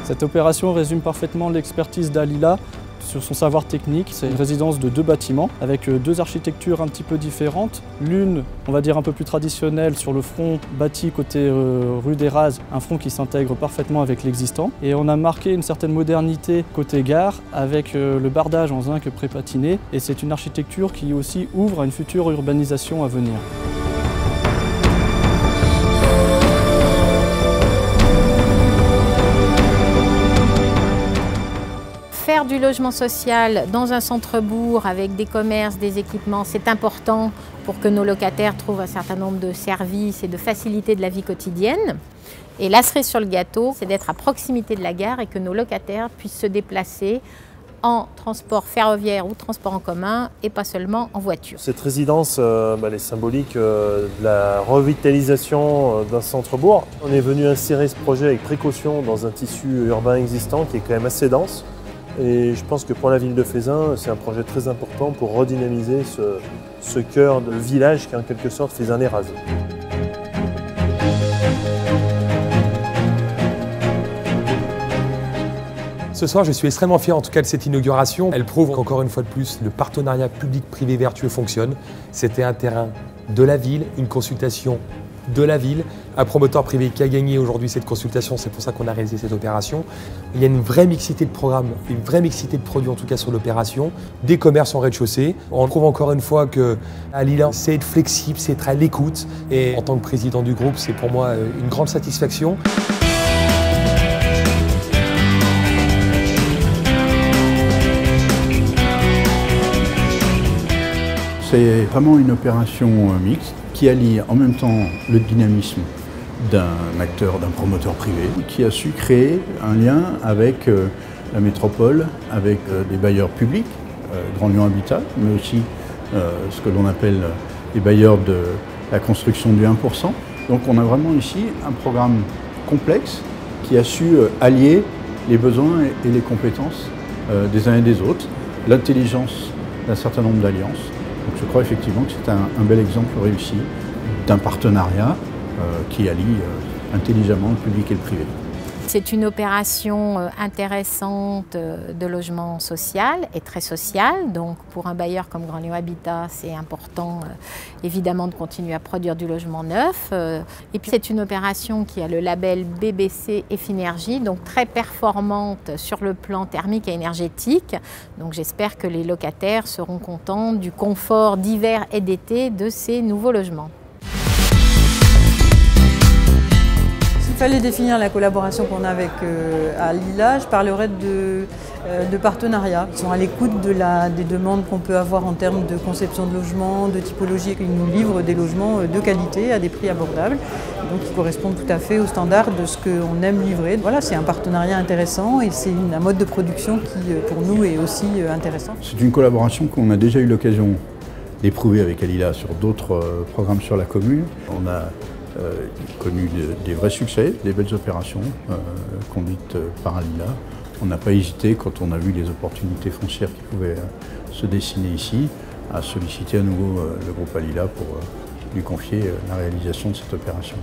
Cette opération résume parfaitement l'expertise d'Alila sur son savoir technique. C'est une résidence de 2 bâtiments avec 2 architectures un petit peu différentes. L'une, on va dire un peu plus traditionnelle, sur le front bâti côté rue des Razes, un front qui s'intègre parfaitement avec l'existant. Et on a marqué une certaine modernité côté gare avec le bardage en zinc pré-patiné. Et c'est une architecture qui aussi ouvre à une future urbanisation à venir. Faire du logement social dans un centre-bourg avec des commerces, des équipements, c'est important pour que nos locataires trouvent un certain nombre de services et de facilités de la vie quotidienne. Et la cerise sur le gâteau, c'est d'être à proximité de la gare et que nos locataires puissent se déplacer en transport ferroviaire ou transport en commun et pas seulement en voiture. Cette résidence elle est symbolique de la revitalisation d'un centre-bourg. On est venu insérer ce projet avec précaution dans un tissu urbain existant qui est quand même assez dense. Et je pense que pour la ville de Feyzin, c'est un projet très important pour redynamiser ce cœur de village qui est en quelque sorte Feyzin les Razes. Ce soir, je suis extrêmement fier en tout cas de cette inauguration. Elle prouve qu'encore une fois de plus, le partenariat public-privé vertueux fonctionne. C'était un terrain de la ville, une consultation de la ville, un promoteur privé qui a gagné aujourd'hui cette consultation, c'est pour ça qu'on a réalisé cette opération. Il y a une vraie mixité de programmes, une vraie mixité de produits en tout cas sur l'opération, des commerces en rez-de-chaussée. On trouve encore une fois que Alila, c'est être flexible, c'est être à l'écoute et en tant que président du groupe, c'est pour moi une grande satisfaction. C'est vraiment une opération mixte qui allie en même temps le dynamisme d'un acteur, d'un promoteur privé, qui a su créer un lien avec la métropole, avec des bailleurs publics, Grand Lyon Habitat, mais aussi ce que l'on appelle les bailleurs de la construction du 1%. Donc on a vraiment ici un programme complexe qui a su allier les besoins et les compétences des uns et des autres, l'intelligence d'un certain nombre d'alliances. Donc je crois effectivement que c'est un bel exemple réussi d'un partenariat qui allie intelligemment le public et le privé. C'est une opération intéressante de logement social et très social. Donc pour un bailleur comme Grand Lyon Habitat, c'est important évidemment de continuer à produire du logement neuf. Et puis c'est une opération qui a le label BBC Effinergie, donc très performante sur le plan thermique et énergétique. Donc j'espère que les locataires seront contents du confort d'hiver et d'été de ces nouveaux logements. S'il fallait définir la collaboration qu'on a avec Alila, je parlerais de partenariat. Ils sont à l'écoute des demandes qu'on peut avoir en termes de conception de logement, de typologie. Ils nous livrent des logements de qualité à des prix abordables, donc qui correspondent tout à fait aux standards de ce qu'on aime livrer. Voilà, c'est un partenariat intéressant et c'est un mode de production qui, pour nous, est aussi intéressant. C'est une collaboration qu'on a déjà eu l'occasion d'éprouver avec Alila sur d'autres programmes sur la commune. On a connu des vrais succès, des belles opérations conduites par Alila. On n'a pas hésité, quand on a vu les opportunités foncières qui pouvaient se dessiner ici, à solliciter à nouveau le groupe Alila pour lui confier la réalisation de cette opération.